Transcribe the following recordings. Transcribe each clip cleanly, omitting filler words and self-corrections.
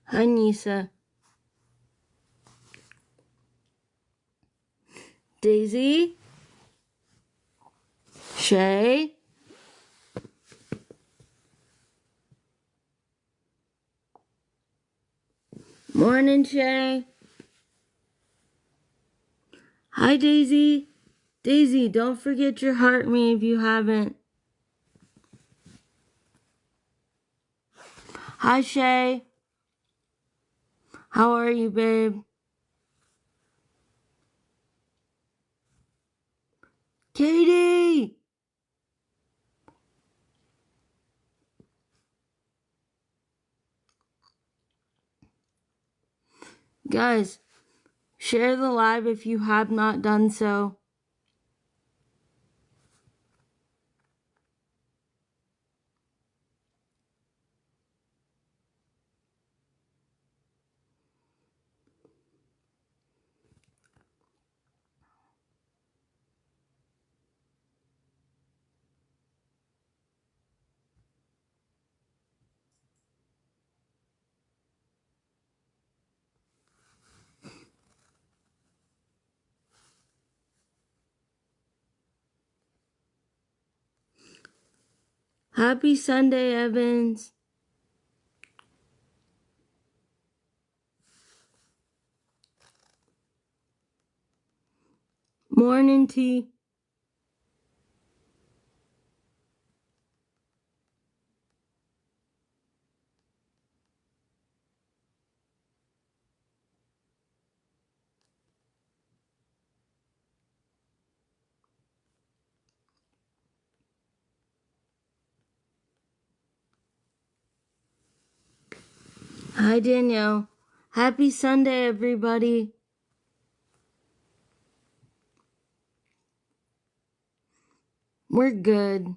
Hi, Nisa. Daisy? Shay? Morning, Shay. Hi, Daisy. Daisy, don't forget your heart me if you haven't. Hi, Shay. How are you, babe? Katie! Guys, share the live if you have not done so. Happy Sunday, Evans. Morning, T. Hi, Danielle. Happy Sunday, everybody. We're good.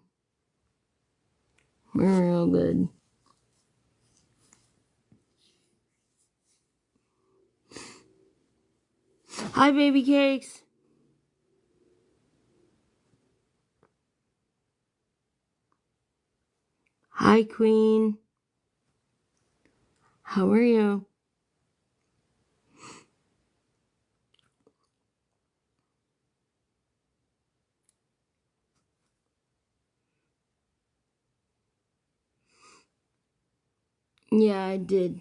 We're real good. Hi, baby cakes. Hi, Queen. How are you? Yeah, I did.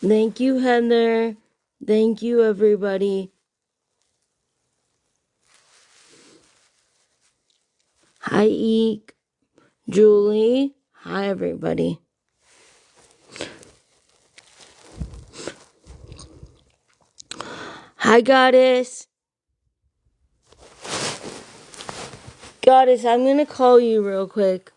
Thank you, Heather. Thank you, everybody. Hi, Eek. Julie. Hi, everybody. Hi, Goddess. Goddess, I'm going to call you real quick.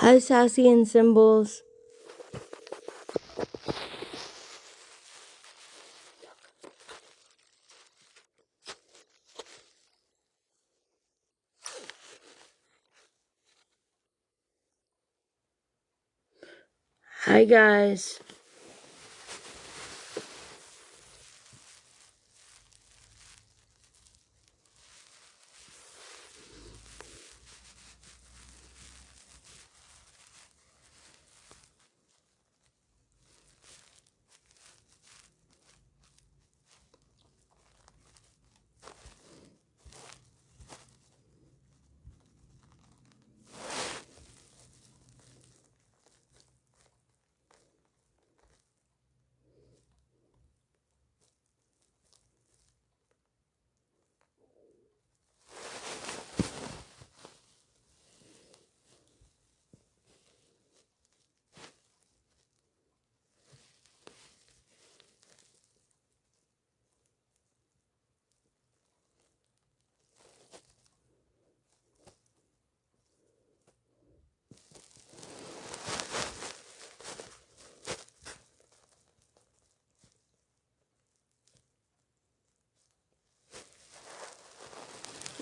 Hi, Sassy and Symbols. Hi, guys.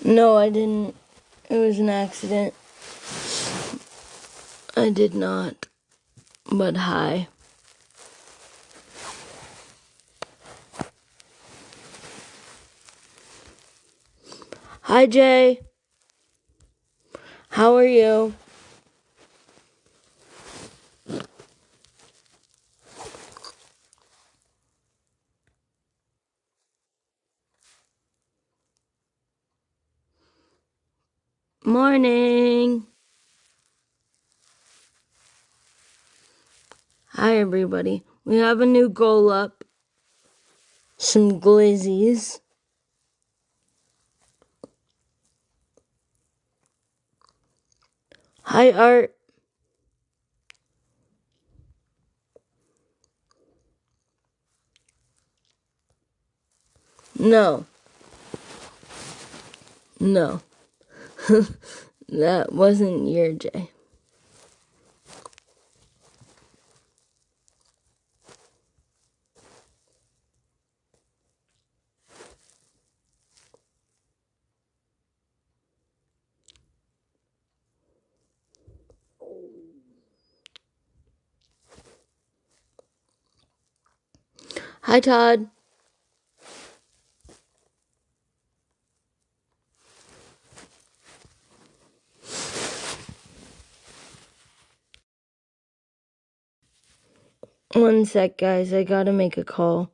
No, I didn't. It was an accident. I did not. But hi. Hi, Jay. How are you? Morning. Hi, everybody. We have a new goal up. Some glizzies. Hi, Art. No. No. That wasn't your Jay. Hi, Todd. One sec, guys. I gotta make a call.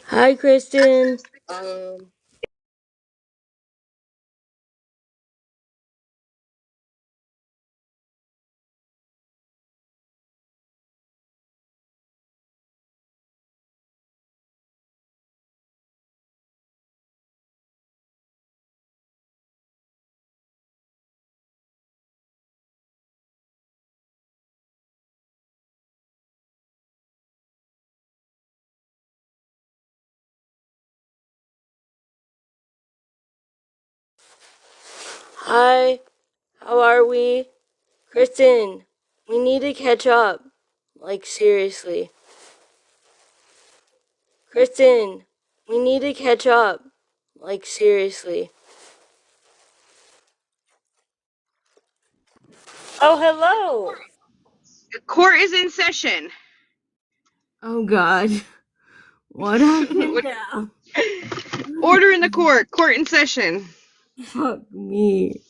Hi, Kristen. Hi, how are we? Kristen, we need to catch up. Like, seriously. Kristen, we need to catch up. Like, seriously. Oh, hello. Court is in session. Oh, God. What happened now? Order in the court. Court in session. Fuck me.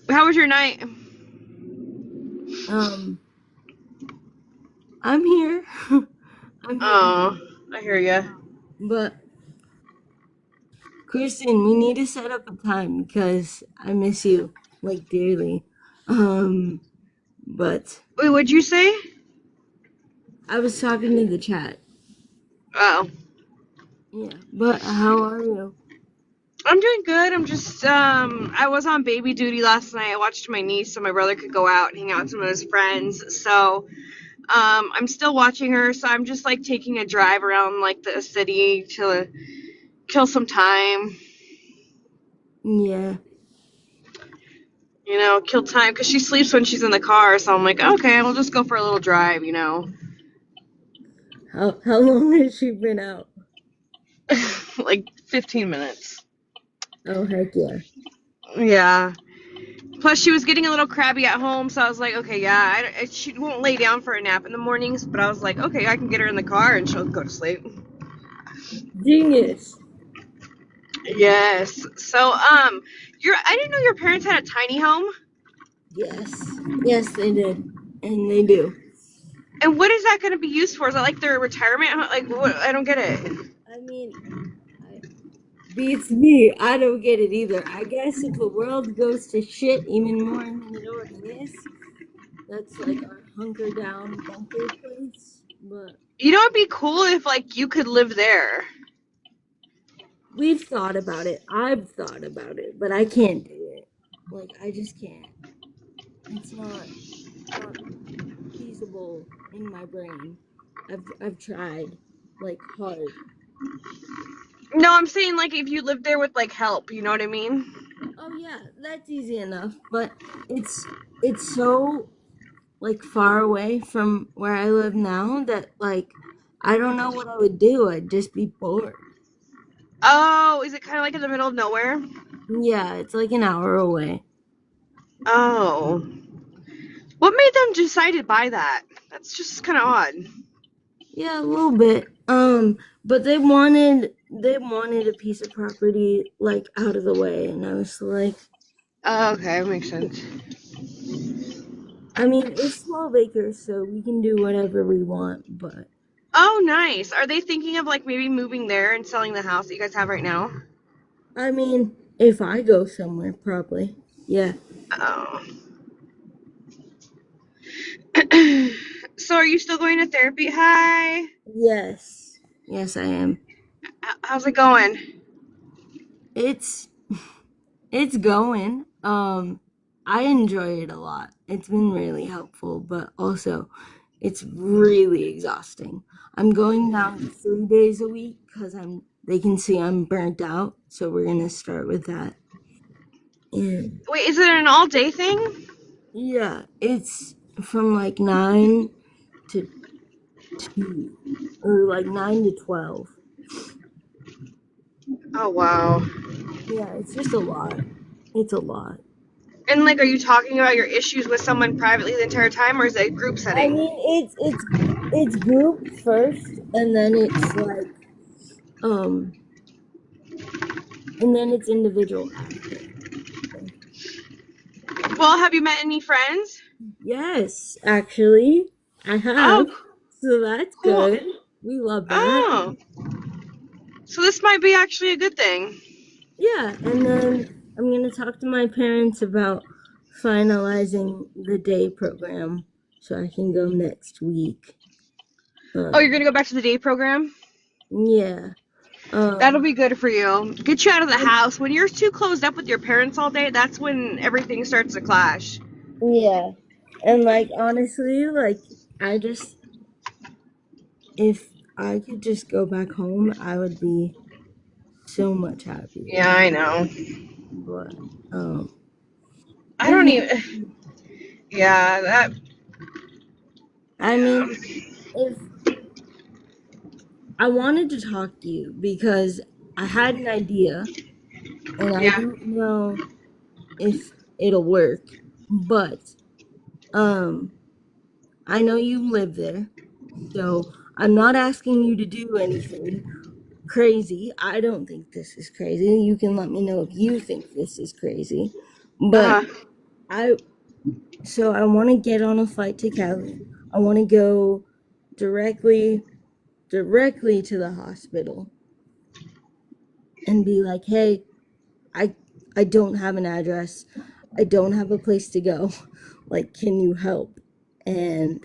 How was your night? Um, I'm here. I'm here. Oh, I hear ya. But, Kristen, we need to set up a time because I miss you, like, dearly. But Wait, what'd you say? I was talking to the chat. Oh, Yeah, but how are you? I'm doing good. I'm just I was on baby duty last night. I watched my niece so my brother could go out and hang out with some of his friends. So I'm still watching her. So I'm just like taking a drive around like the city to kill some time. Yeah. Kill time because she sleeps when she's in the car. So I'm like, okay, we'll just go for a little drive. How long has she been out? Like 15 minutes. Oh heck yeah. Yeah. Plus, she was getting a little crabby at home, so I was like, okay, yeah, she won't lay down for a nap in the mornings, but I was like, okay, I can get her in the car and she'll go to sleep. Genius. Yes. So, I didn't know your parents had a tiny home. Yes. Yes, they did. And they do. And what is that going to be used for? Is that like their retirement? Like, what? I don't get it. I mean, I, beats me. I don't get it either. I guess if the world goes to shit even more than it already is, that's like our hunker down bunker place. But It'd be cool if like you could live there. we've thought about it. I've thought about it, but I can't do it. Like I just can't. It's not feasible in my brain. I've tried like hard. No, I'm saying like if you lived there with like help. You know what I mean? Oh yeah, that's easy enough, but it's it's so like far away from where I live now that like I don't know what I would do. I'd just be bored. Oh, is it kind of like in the middle of nowhere? Yeah, it's like an hour away. Oh. What made them decide to buy that? That's just kind of odd. Yeah, a little bit. But they wanted a piece of property like out of the way, and I was like, Oh, okay, makes sense. I mean, it's 12 acres, so we can do whatever we want, but Oh, nice. Are they thinking of like maybe moving there and selling the house that you guys have right now? I mean, if I go somewhere, probably. Yeah. Oh. So are you still going to therapy? Hi. Yes. Yes, I am. How's it going? It's it's going. I enjoy it a lot. It's been really helpful, but also it's really exhausting. I'm going down to 3 days a week because they can see I'm burnt out, so we're gonna start with that. And Wait, is it an all day thing? yeah, it's from like 9 to 2 or like 9 to 12. Oh, wow. Yeah, it's just a lot. It's a lot. And like, are you talking about your issues with someone privately the entire time, or is it a group I setting? mean, it's group first, um, and then it's individual after. So, Well, have you met any friends? yes, actually, I have. Oh, So that's cool. good. We love that. Oh. So this might be actually a good thing. Yeah, and then I'm going to talk to my parents about finalizing the day program so I can go next week. Oh, you're Um, gonna go back to the day program? yeah. That'll Um, be good for you. Get you out of the I, house. When you're too closed up with your parents all day, that's when everything starts to clash. yeah. And like honestly, like I just if I could just go back home, I would be so much happier. Yeah, I know. But um I I don't mean, even. Yeah, that. I Yeah. mean if I wanted to talk to you because I had an idea and I Yeah. don't know if it'll work, but um I know you live there, so I'm not asking you to do anything crazy. I don't think this is crazy. You can let me know if you think this is crazy. But Uh huh. I I want to get on a flight to Cali. I want to go directly to the hospital and be like, "Hey, I I don't have an address. I don't have a place to go. Like, can you help?" And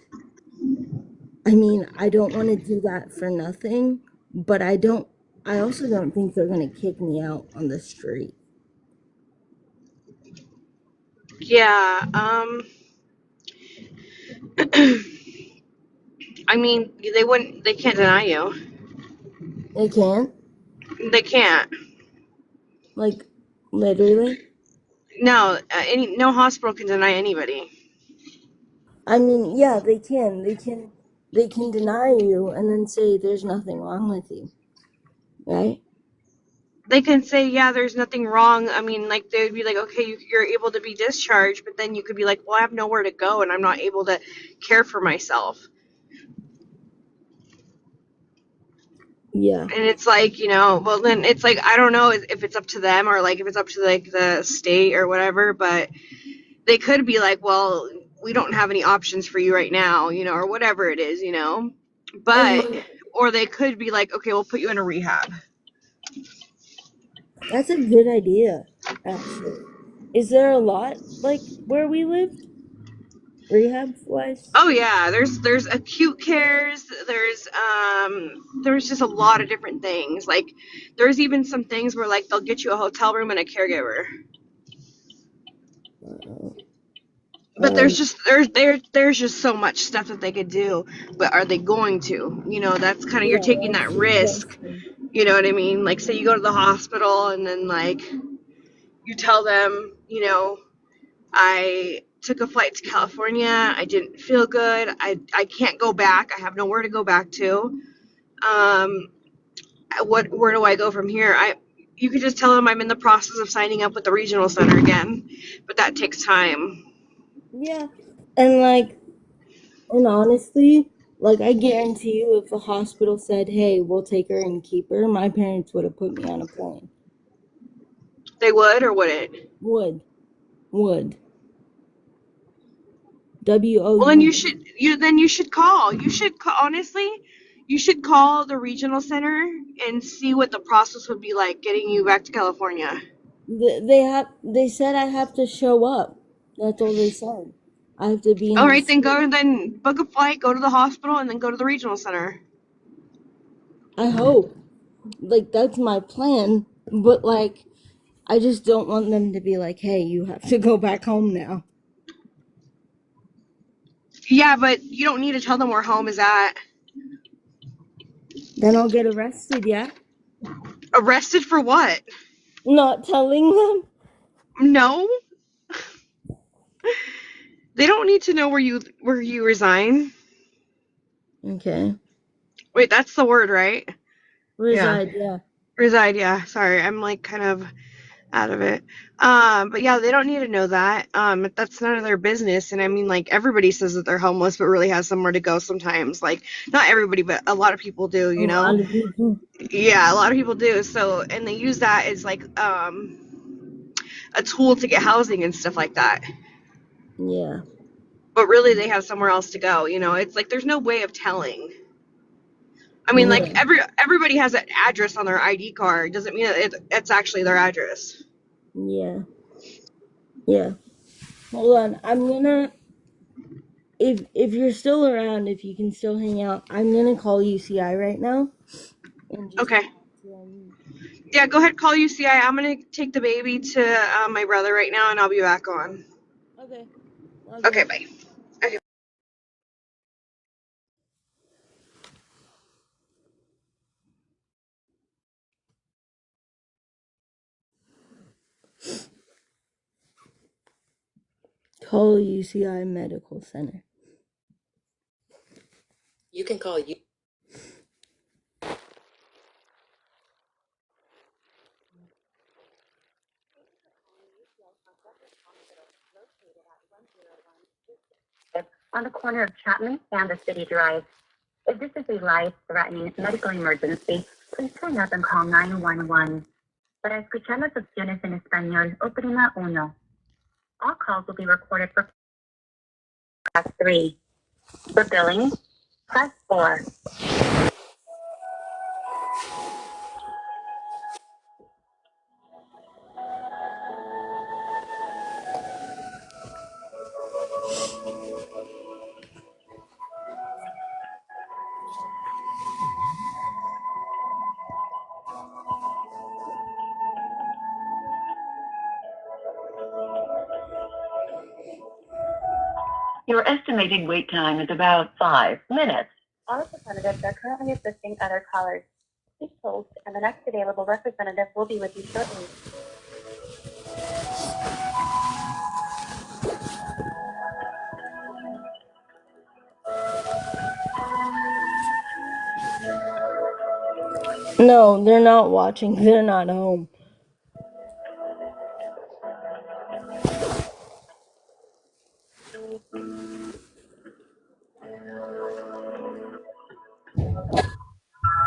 I mean, I don't want to do that for nothing, but I also don't think they're going to kick me out on the street. Yeah. I mean, they wouldn't. They can't deny you. They can't, They can't. like, literally. No. No hospital can deny anybody. I mean, yeah, they can. They can deny you and then say there's nothing wrong with you, right? They can say, yeah, there's nothing wrong. I mean, like, they would be like, okay, you're able to be discharged, but then you could be like, well, I have nowhere to go and I'm not able to care for myself. Yeah. And it's like, well, then it's like, I don't know if it's up to them or like if it's up to like the state or whatever, but they could be like, well, we don't have any options for you right now, or whatever it is, And but, like or they could be like, okay, we'll put you in a rehab. that's a good idea, actually. Is there a lot like where we lived, rehab wise? Oh yeah, there's acute cares, there's just a lot of different things. Like there's even some things where like they'll get you a hotel room and a caregiver. Uh, But um, there's just so much stuff that they could do, but are they going to? That's kind of, you're yeah, taking that that's the risk. question. You know what I mean? Like say you go to the hospital and then like you tell them, I took a flight to California. I didn't feel good. I can't go back. I have nowhere to go back to. Um, where do I go from here? You could just tell them I'm in the process of signing up with the regional center again, but that takes time. Yeah. And like and honestly, like I guarantee you if the hospital said, "Hey, we'll take her and keep her," my parents would have put me on a plane. They would or wouldn't? Would. Would. W O Well, then U you D. should you should call. Honestly, you should call the regional center and see what the process would be like getting you back to California. They said I have to show up. That's all they said. I have to be in All the right, city. then book a flight, go to the hospital, and then go to the regional center. I hope. Like that's my plan, but like I just don't want them to be like, "Hey, you have to go back home now." Yeah, but you don't need to tell them where home is at. Then I'll get arrested, yeah? Arrested for what? Not telling them? No, they don't need to know where you resign. Okay. Wait, that's the word, right? Yeah, Reside, yeah. reside. Yeah, sorry, I'm like kind of out of it. But yeah, they don't need to know that. That's none of their business. And I mean, like everybody says that they're homeless, but really has somewhere to go sometimes. Like not everybody, but a lot of people do. A lot of people. Yeah, a lot of people do. So, and they use that as like a tool to get housing and stuff like that. Yeah. But really, they have somewhere else to go. It's like there's no way of telling. I mean, like Yeah, everybody has an address on their ID card. Doesn't mean that it's actually their address. yeah, yeah. Hold on. I'm gonna if you're still around, if you can still hang out, I'm gonna call UCI right now and just Okay. talk to them. Yeah, go ahead, call UCI. I'm gonna take the baby to my brother right now, and I'll be back on. Okay, love Okay, ya. bye. Okay. Call UCI Medical Center. You can call you. On the corner of Chapman and the City Drive. If this is a life-threatening medical emergency, please hang up and call 911. Para escuchar las opciones en español, oprima uno. All calls will be recorded for press 3. For billing, press 4. Your estimated wait time is about 5 minutes. All representatives are currently assisting other callers. Please hold, and the next available representative will be with you shortly. No, they're not watching. They're not home.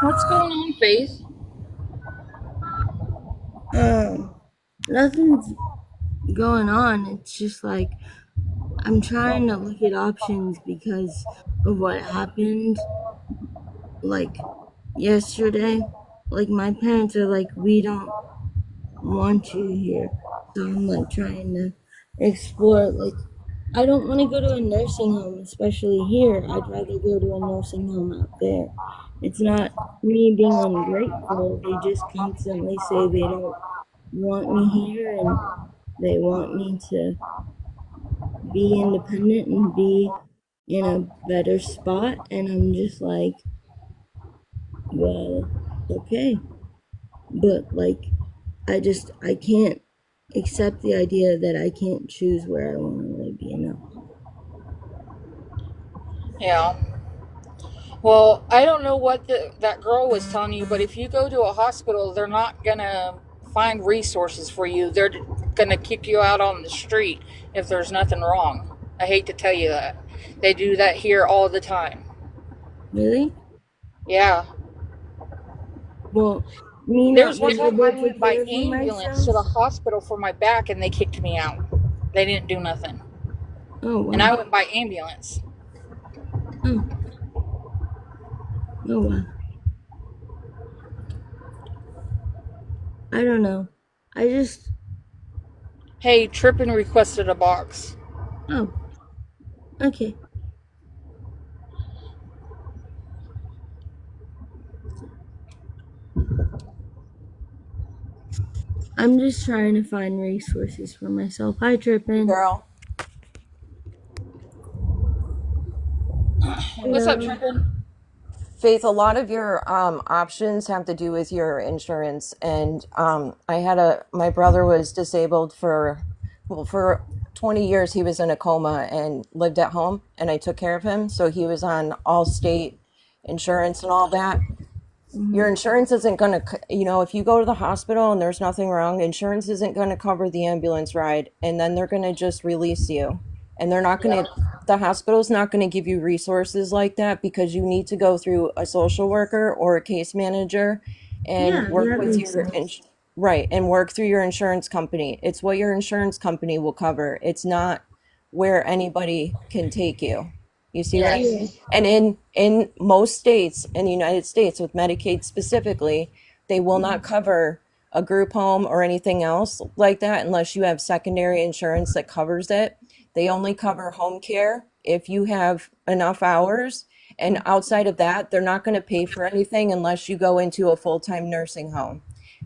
What's going on, Faith? Um, Nothing's going on. It's just like I'm trying to look at options because of what happened like yesterday. Like my parents are like, we don't want you here. So I'm like trying to explore like I don't want to go to a nursing home, especially here. I'd rather go to a nursing home out there. It's not me being ungrateful. They just constantly say they don't want me here and they want me to be independent and be in a better spot. And I'm just like, well, okay. But like, I can't accept the idea that I can't choose where I want to live, you know? Yeah. Well, I don't know what that girl was telling you, but if you go to a hospital, they're not going to find resources for you. They're going to kick you out on the street if there's nothing wrong. I hate to tell you that. They do that here all the time. Really? Yeah. Well, me not There's one being time able I to went by care for ambulance to myself? the hospital for my back and they kicked me out. They didn't do nothing. Oh, And wow. I went by ambulance. Oh, oh, wow. I don't know. I just, Hey, Trippin requested a box. oh, okay. I'm just trying to find resources for myself. Hi, Trippin. Girl. What's up, Hello. Trippin? Faith, a lot of your options have to do with your insurance. And my brother was disabled for 20 years. He was in a coma and lived at home, and I took care of him. So he was on all state insurance and all that. Mm-hmm. Your insurance isn't going to, if you go to the hospital and there's nothing wrong, insurance isn't going to cover the ambulance ride. And then they're going to just release you. And Yeah. the hospital's not going to give you resources like that because you need to go through a social worker or a case manager and Yeah, work that with makes sense. right, and work through your insurance company. It's what your insurance company will cover. It's not where anybody can take you. You see what I Yes. Yeah. mean? And in most states in the United States, with Medicaid specifically, they will not cover a group home or anything else like that unless you have secondary insurance that covers it. They only cover home care if you have enough hours. And outside of that, they're not going to pay for anything unless you go into a full-time nursing home.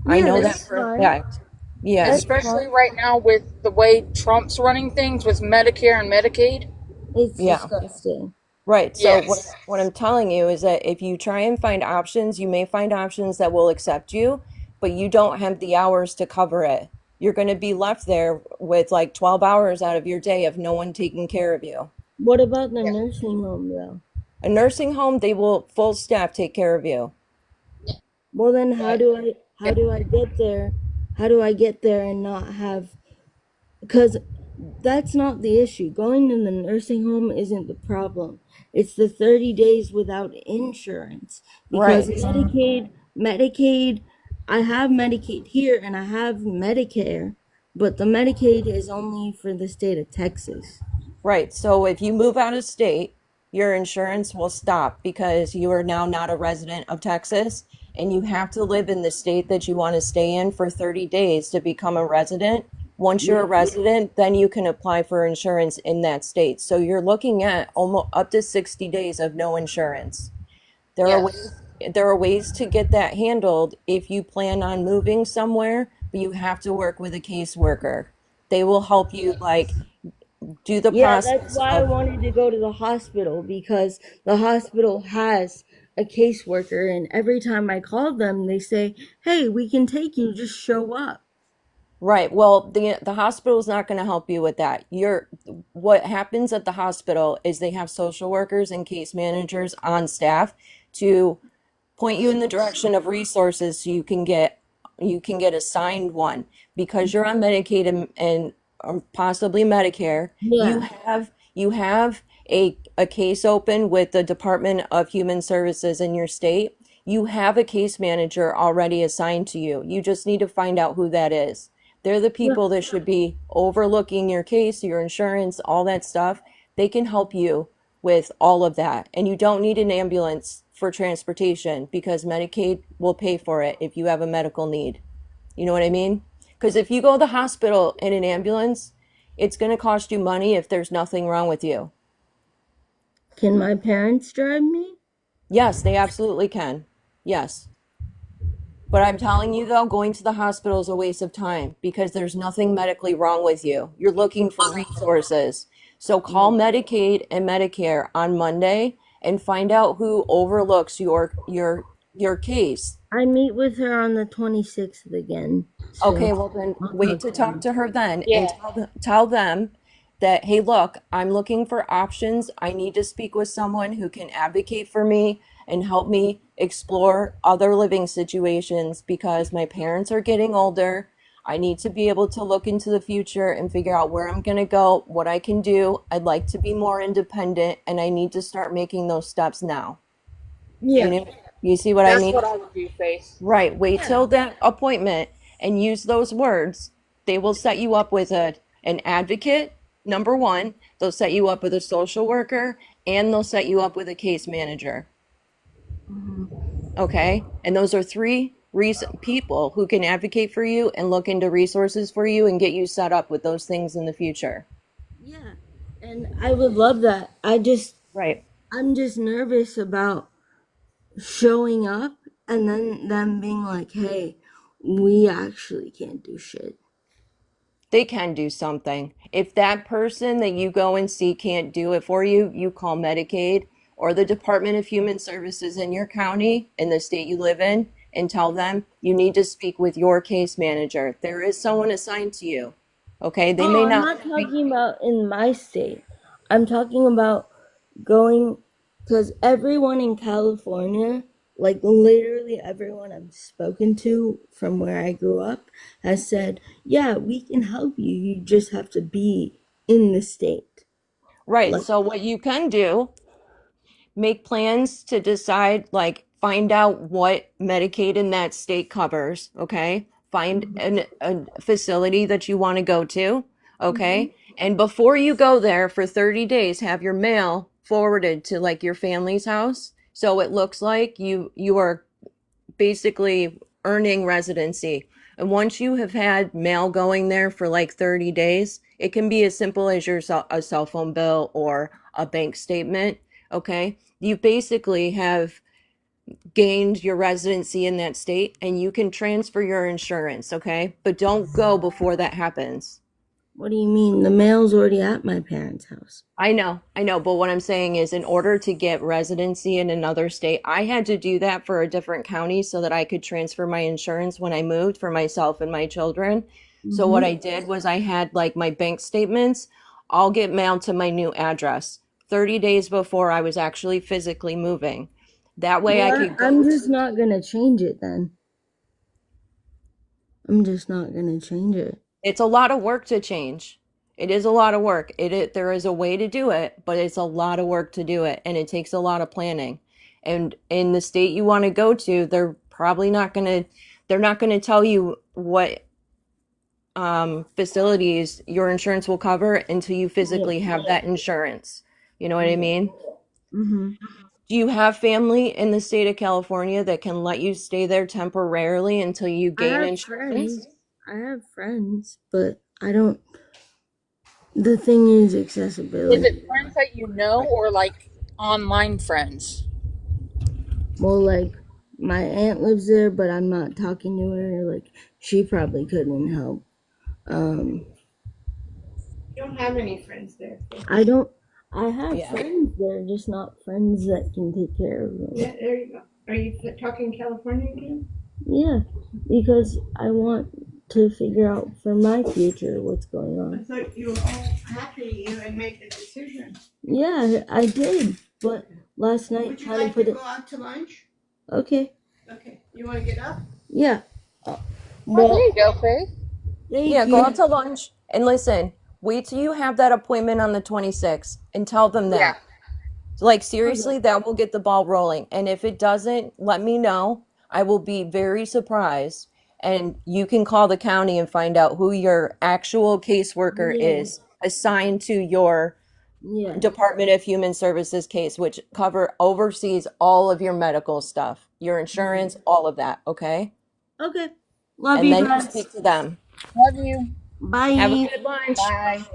I Yeah, know that that's for a fine. fact. Yeah. That's Especially fine. right now with the way Trump's running things with Medicare and Medicaid. It's Yeah. disgusting. Right. So Yes. what I'm telling you is that if you try and find options, you may find options that will accept you, but you don't have the hours to cover it. You're going to be left there with like 12 hours out of your day of no one taking care of you. What about the Yeah. nursing home though? A nursing home, they will full staff take care of you. Well then Right. how do I get there? How do I get there and not have, because that's not the issue. Going to the nursing home isn't the problem. It's the 30 days without insurance. Because Right. Medicaid, I have Medicaid here and I have Medicare, but the Medicaid is only for the state of Texas. Right. So if you move out of state, your insurance will stop because you are now not a resident of Texas and you have to live in the state that you want to stay in for 30 days to become a resident. Once you're a Yeah. resident, then you can apply for insurance in that state. So you're looking at almost up to 60 days of no insurance. There are Yes. ways, there are ways to get that handled if you plan on moving somewhere, but you have to work with a caseworker. They will help you like do the Yeah, that's process why I of wanted to go to the hospital because the hospital has a caseworker, and every time I call them, they say, "Hey, we can take you, just show up." right. Well, the hospital is not going to help you with that. What happens at the hospital is they have social workers and case managers on staff to point you in the direction of resources so you can get assigned one because you're on Medicaid and possibly Medicare. You Yeah. have you have a case open with the Department of Human Services in your state. You have a case manager already assigned to you. You just need to find out who that is. They're the Yeah. people that should be overlooking your case, your insurance, all that stuff. They can help you with all of that. And you don't need an ambulance for transportation because Medicaid will pay for it if you have a medical need. You know what I mean? Because if you go to the hospital in an ambulance, it's going to cost you money if there's nothing wrong with you. Can my parents drive me? Yes, they absolutely can. Yes. But I'm telling you though, going to the hospital is a waste of time because there's nothing medically wrong with you. You're looking for resources. So call Yeah. Medicaid and Medicare on Monday and find out who overlooks your case. I meet with her on the 26th again, so Okay, well then I'll wait talk to to talk her. to her then and Yeah. tell them that, hey, look, I'm looking for options. I need to speak with someone who can advocate for me and help me explore other living situations because my parents are getting older. I need to be able to look into the future and figure out where I'm going to go, what I can do. I'd like to be more independent and I need to start making those steps now. You Yeah. know, you see what I That's mean? what I would do, Faith. Right. Wait Yeah. till that appointment and use those words. They will set you up with an advocate, number one. They'll set you up with a social worker and they'll set you up with a case manager. Okay? And those are three people who can advocate for you and look into resources for you and get you set up with those things in the future. Yeah. And I would love that. Right. I'm just nervous about showing up and then them being like, "Hey, we actually can't do shit." They can do something. If that person that you go and see can't do it for you, you call Medicaid or the Department of Human Services in your county, in the state you live in, and tell them you need to speak with your case manager. There is someone assigned to you. Okay, they may Oh, I'm not not be talking about in my state. I'm talking about going, because everyone in California, like literally everyone I've spoken to from where I grew up, has said, "Yeah, we can help you. You just have to be in the state." right. Like, So what you can do, make plans to decide, like find out what Medicaid in that state covers, okay? Find a facility that you want to go to, mhm. okay? And before you go there for 30 days, have your mail forwarded to like your family's house. So it looks like you are basically earning residency. And once you have had mail going there for like 30 days, it can be as simple as a cell phone bill or a bank statement. Okay. You basically have gained your residency in that state and you can transfer your insurance. Okay. But don't go before that happens. What do you mean? The mail's already at my parents' house. I know, but what I'm saying is in order to get residency in another state, I had to do that for a different county so that I could transfer my insurance when I moved for myself and my children. So what Mm-hmm. I did was I had like my bank statements all get mailed to my new address 30 days before I was actually physically moving. That way I Well, could I'm go just to, not gonna change it then. I'm just not gonna change it. it's a lot of work to change. It is a lot of work. There is a way to do it, but it's a lot of work to do it, and it takes a lot of planning. And in the state you want to go to, they're not gonna tell you what facilities your insurance will cover until you Yeah. physically have that insurance. You know what I mean? Mm-hmm. Do you have family in the state of California that can let you stay there temporarily until you I gain have insurance? friends. I have friends, but I don't. The thing is Is accessibility. it friends that you know or like online friends? Well, like my aunt lives there, but I'm not talking to her. Like she probably couldn't help. Um, You don't have any friends there. I don't. I have Yeah. friends there, just not friends that can take care of Yeah, me. there you go. Are you talking California again? Yeah, because I want to figure out for my future what's going I on. thought you were all happy you had made the decision. Yeah, I did, but last night Would you kind of like put to it. go out to lunch? Okay, Okay. You want to get up? yeah. Uh, Oh, there well, you go, Faith. Yeah, thank go out you. to lunch and listen. Wait till you have that appointment on the 26th and tell them Yeah. that. Like, Okay. seriously, that will get the ball rolling. And if it doesn't, let me know. I will be very surprised. And you can call the county and find out who your actual caseworker Yeah, is assigned to your yeah. Department of Human Services case, which oversees all of your medical stuff, your insurance, all of that. Okay. Okay. Love And you then you guys. speak to them. Love you. Have a Bye. good lunch. Bye.